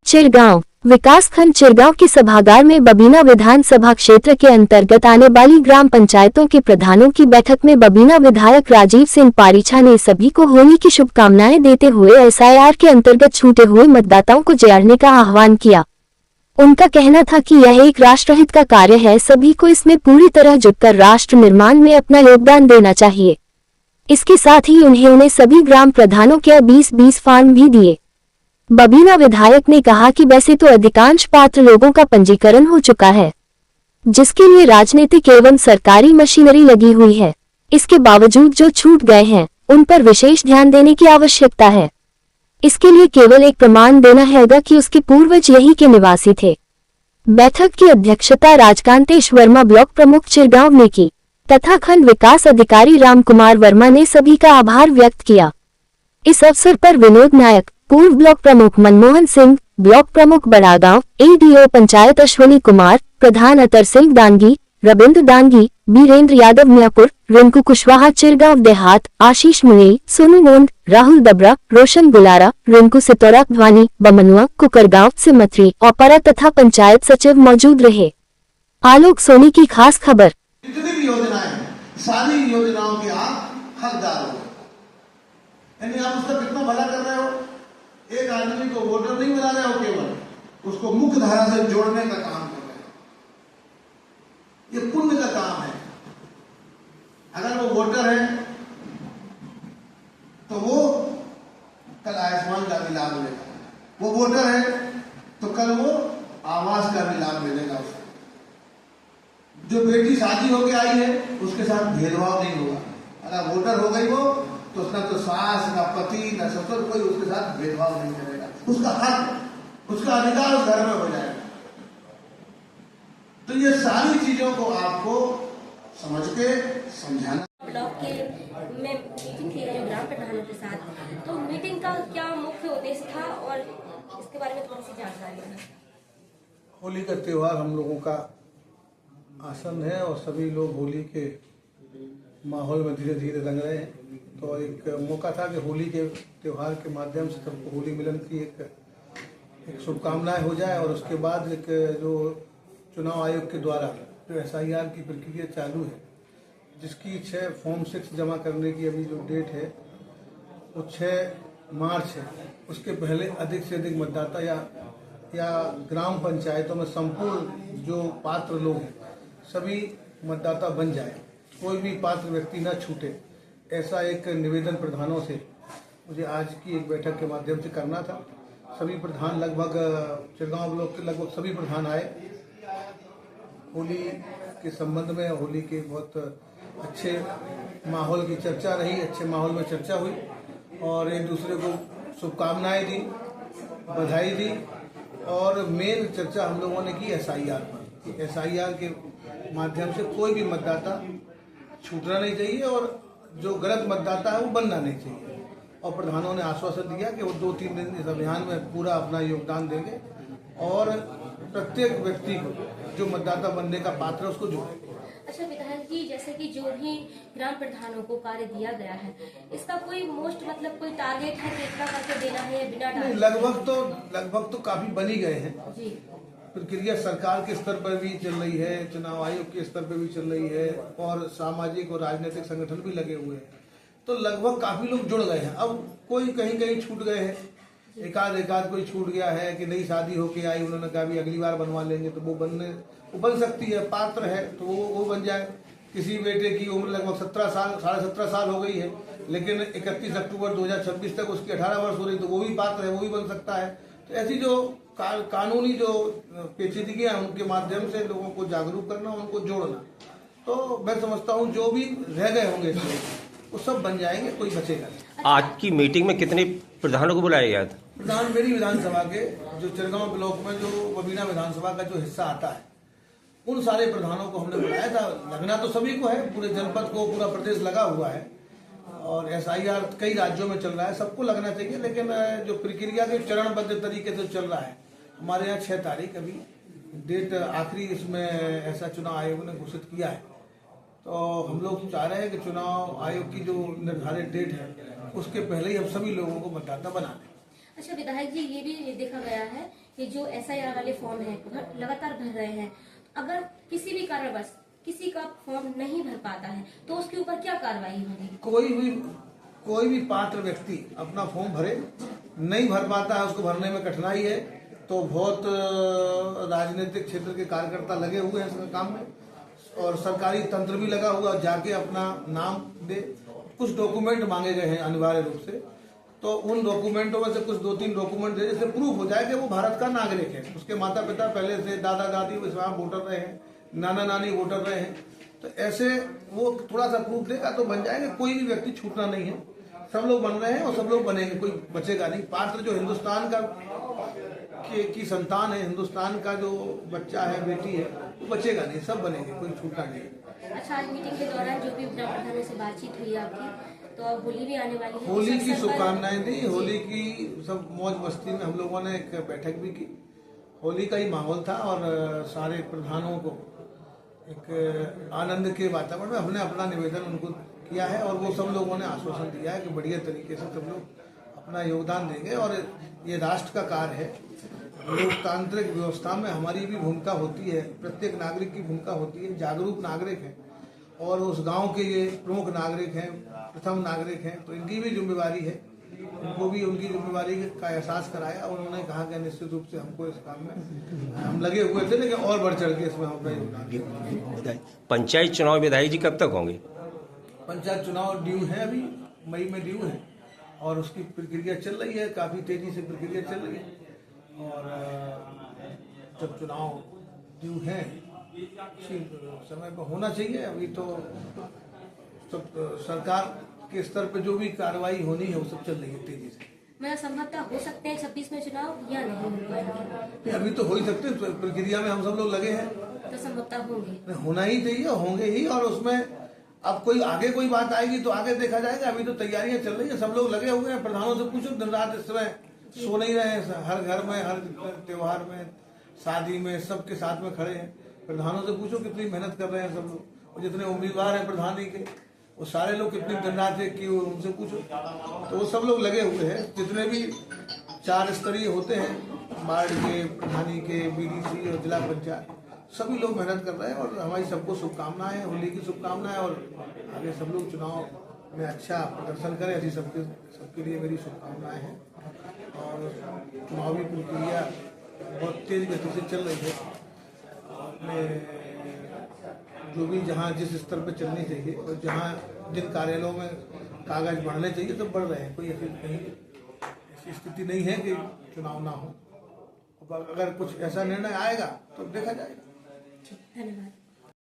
चिरगांव विकासखंड चिरगांव के सभागार में बबीना विधानसभा क्षेत्र के अंतर्गत आने वाली ग्राम पंचायतों के प्रधानों की बैठक में बबीना विधायक राजीव सिंह पारीछा ने सभी को होली की शुभकामनाएं देते हुए एसआईआर के अंतर्गत छूटे हुए मतदाताओं को जागने का आह्वान किया। उनका कहना था कि यह एक राष्ट्रहित का कार्य है, सभी को इसमें पूरी तरह जुटकर राष्ट्र निर्माण में अपना योगदान देना चाहिए। इसके साथ ही उन्हें सभी ग्राम प्रधानों के 20-20 फॉर्म भी दिए। बबीना विधायक ने कहा कि वैसे तो अधिकांश पात्र लोगों का पंजीकरण हो चुका है, जिसके लिए राजनीतिक एवं सरकारी मशीनरी लगी हुई है। इसके बावजूद जो छूट गए हैं उन पर विशेष ध्यान देने की आवश्यकता है। इसके लिए केवल एक प्रमाण देना हैगा कि उसके पूर्वज यही के निवासी थे। बैठक की अध्यक्षता राजकांतेश वर्मा ब्लॉक प्रमुख चिरगांव ने की तथा खंड विकास अधिकारी राम कुमार वर्मा ने सभी का आभार व्यक्त किया। इस अवसर पर विनोद नायक, पूर्व ब्लॉक प्रमुख मनमोहन सिंह, ब्लॉक प्रमुख बड़ागांव, एडीओ पंचायत अश्विनी कुमार, प्रधान अतर सिंह दांगी, रविंद्र दांगी, बीरेंद्र यादव मियापुर, रिंकू कुशवाहा चिरगांव देहात, आशीष मुनेई, सोनू मोंड, राहुल दबरा, रोशन गुलारा, रिंकू सितौरा, भवानी बमनुआ, कुकरगांव, सिमत्री, औपरा तथा पंचायत सचिव मौजूद रहे। आलोक सोनी की खास खबर। जितनी भी योजनाएं हैं, सारी योजनाओं के आप हकदार हो, यानी आप उसका कितना भला कर रहे हो। एक आदमी को वोटर नहीं बना रहे हो, केवल उसको मुख्य धारा से जोड़ने का काम कर रहे हो। ये पुण्य का काम है। अगर वो वोटर है तो वो कल आयुष्मान का भी लाभ लेगा, वो वोटर है तो कल वो आवास का भी लाभ मिलेगा। उसको जो बेटी शादी होके आई है उसके साथ भेदभाव नहीं होगा। अगर वोटर हो गई वो तो उसका तो सास ना पति ना ससुर कोई उसके साथ भेदभाव नहीं करेगा। उसका हक, उसका अधिकार उस घर में हो जाएगा। तो ये सारी चीजों को आपको समझ के समझाना। ब्लॉक के में मीटिंग की गई ग्राम प्रधानों के साथ, तो मीटिंग का क्या मुख्य उद्देश्य था और इसके बारे में थोड़ी सी जानकारी है। होली का त्योहार हम लोगों का आसन है और सभी लोग होली के माहौल में धीरे धीरे रंग रहे हैं। तो एक मौका था कि होली के त्योहार के माध्यम से सबको होली मिलन की एक शुभकामनाएं हो जाए और उसके बाद एक जो चुनाव आयोग के द्वारा जो एसआईआर की प्रक्रिया चालू है, जिसकी 6 फॉर्म 6 जमा करने की अभी जो डेट है वो 6 मार्च है। उसके पहले अधिक से अधिक मतदाता या ग्राम पंचायतों में संपूर्ण जो पात्र लोग हैं सभी मतदाता बन जाए, कोई भी पात्र व्यक्ति न छूटे, ऐसा एक निवेदन प्रधानों से मुझे आज की एक बैठक के माध्यम से करना था। सभी प्रधान लगभग चिरगांव ब्लॉक के लगभग सभी प्रधान आए। होली के संबंध में होली के बहुत अच्छे माहौल की चर्चा रही, अच्छे माहौल में चर्चा हुई और एक दूसरे को शुभकामनाएं दी, बधाई दी और मेन चर्चा हम लोगों ने की एसआईआर पर। एसआईआर के माध्यम से कोई भी मतदाता छूटना नहीं चाहिए और जो गलत मतदाता है वो बनना नहीं चाहिए। और प्रधानों ने आश्वासन दिया कि वो 2-3 दिन इस अभियान में पूरा अपना योगदान देंगे और प्रत्येक व्यक्ति को जो मतदाता बनने का पात्र है उसको जोड़ेंगे। अच्छा विधायक जी, जैसे कि जो भी ग्राम प्रधानों को कार्य दिया गया है, इसका कोई कोई टारगेट है कि इतना करके देना है या बिना टारगेट? लगभग तो काफी बन ही गए हैं जी। प्रक्रिया सरकार के स्तर पर भी चल रही है, चुनाव आयोग के स्तर पर भी चल रही है और सामाजिक और राजनीतिक संगठन भी लगे हुए हैं। तो लगभग काफी लोग जुड़ गए हैं। अब कोई कहीं छूट गए हैं, एकाध कोई छूट गया है कि नई शादी होके आई, उन्होंने कहा भी अगली बार बनवा लेंगे, तो वो बन सकती है, पात्र है तो वो बन जाए। किसी बेटे की उम्र लगभग 17 साल 17.5 साल हो गई है, लेकिन 31 अक्टूबर 2026 तक उसकी 18 वर्ष हो रही, तो वो भी पात्र है, वो भी बन सकता है। तो ऐसी जो कानूनी जो पेचीदगियां हैं उनके माध्यम से लोगों को जागरूक करना, उनको जोड़ना, तो मैं समझता हूँ जो भी रह गए होंगे वो सब बन जाएंगे, कोई बचेगा नहीं। आज की मीटिंग में कितने प्रधानों को बुलाया गया था? प्रधान मेरी विधानसभा के जो चिरगांव ब्लॉक में जो बबीना विधानसभा का जो हिस्सा आता है उन सारे प्रधानों को हमने बुलाया था। लगना तो सभी को है, पूरे जनपद को, पूरा प्रदेश लगा हुआ है और एसआईआर कई राज्यों में चल रहा है, सबको लगना चाहिए। लेकिन जो प्रक्रिया के चरणबद्ध तरीके से चल रहा है, हमारे यहाँ 6 तारीख अभी डेट आखिरी इसमें ऐसा चुनाव आयोग ने घोषित किया है। तो हम लोग चाह रहे हैं कि चुनाव आयोग की जो निर्धारित डेट है उसके पहले ही हम सभी लोगों को मतदाता बना दें। अच्छा विधायक जी, ये भी देखा गया है ये जो SIR वाले फॉर्म है लगातार भर रहे हैं, अगर किसी भी कारणवश किसी का फॉर्म नहीं भर पाता है तो उसके ऊपर क्या कार्रवाई होगी? कोई भी पात्र व्यक्ति अपना फॉर्म भरे, नहीं भर पाता है, उसको भरने में कठिनाई है, तो बहुत राजनीतिक क्षेत्र के कार्यकर्ता लगे हुए हैं इस काम में और सरकारी तंत्र भी लगा हुआ, जाके अपना नाम दे। कुछ डॉक्यूमेंट मांगे गए हैं अनिवार्य रूप से, तो उन डॉक्यूमेंटों में से कुछ 2-3 डॉक्यूमेंट दे, जिससे प्रूफ हो जाए कि वो भारत का नागरिक है, उसके माता पिता पहले से दादा दादी वहाँ वोटर रहे हैं, नाना नानी वोटर रहे हैं, तो ऐसे वो थोड़ा सा प्रूफ देगा तो बन जाएंगे। कोई भी व्यक्ति छूटना नहीं है, सब लोग बन रहे हैं और सब लोग बनेंगे, कोई बचेगा नहीं। पात्र जो हिंदुस्तान का की संतान है, हिंदुस्तान का जो बच्चा है, बेटी है, वो बचेगा नहीं, सब बनेंगे, कोई छूटना नहीं। अच्छा, आज मीटिंग के दौरान जो भी ग्राम प्रधानों से बातचीत हुई आपकी, तो अब होली भी आने वाली है, होली की शुभकामनाएं दी। होली की सब मौज मस्ती में हम लोगों ने एक बैठक भी की। होली का ही माहौल था और सारे प्रधानों को एक आनंद के वातावरण में हमने अपना निवेदन उनको किया है और वो सब लोगों ने आश्वासन दिया है कि बढ़िया तरीके से सब लोग अपना योगदान देंगे और ये राष्ट्र का कार्य है। लोकतांत्रिक व्यवस्था में हमारी भी भूमिका होती है, प्रत्येक नागरिक की भूमिका होती है। जागरूक नागरिक है और उस गांव के ये प्रमुख नागरिक हैं, प्रथम नागरिक हैं, तो इनकी भी जिम्मेवारी है, उनको भी उनकी जिम्मेवारी का एहसास कराया। उन्होंने कहा कि निश्चित रूप से हमको इस काम में हम लगे हुए थे, लेकिन और बढ़ चढ़ के इसमें हम अपना योगदान। पंचायत चुनाव विधायक जी कब तक होंगे? पंचायत चुनाव ड्यू है, अभी मई में ड्यू है और उसकी प्रक्रिया चल रही है, काफी तेजी से प्रक्रिया चल रही है। और जब चुनाव ड्यू है उसी समय पर होना चाहिए। अभी तो सब सरकार के स्तर पे जो भी कार्रवाई होनी है वो सब चल रही है तेजी से। मैं संभवतः हो सकते हैं 26 में चुनाव या नहीं हो पाएंगे? अभी तो हो ही सकते हैं, प्रक्रिया में हम सब लोग लगे हैं, तो संभवतः होंगे, होना ही चाहिए, होंगे ही। और उसमें अब कोई आगे कोई बात आएगी तो आगे देखा जाएगा। अभी तो तैयारियां चल रही है, सब लोग लगे हुए हैं। प्रधानों से पूछो, दिन रात इस समय सो नहीं रहे हैं, हर घर में, हर त्योहार में, शादी में, सबके साथ में खड़े हैं। प्रधानों से पूछो कितनी मेहनत कर रहे हैं सब लोग, और जितने उम्मीदवार हैं प्रधानी के वो सारे लोग कितनी दिन रात एक की, उनसे पूछो। तो वो सब लोग लगे हुए हैं, जितने भी 4 स्तरीय होते हैं, वार्ड के, प्रधानी के, BDC और जिला पंचायत, सभी लोग मेहनत कर रहे हैं और हमारी सबको शुभकामनाएं, होली की शुभकामनाएं। और आगे सब लोग चुनाव में अच्छा प्रदर्शन करें, ऐसी सबके लिए मेरी शुभकामनाएं हैं। और चुनावी प्रक्रिया बहुत तेज गति से चल रही है, अपने जो भी जहाँ जिस स्तर पर चलनी चाहिए और जहाँ जिन कार्यालयों में कागज बढ़ने चाहिए तो बढ़ रहे हैं। कोई ऐसी कहीं ऐसी स्थिति नहीं है कि चुनाव ना हो। अगर कुछ ऐसा निर्णय आएगा तो देखा जाएगा। धन्यवाद।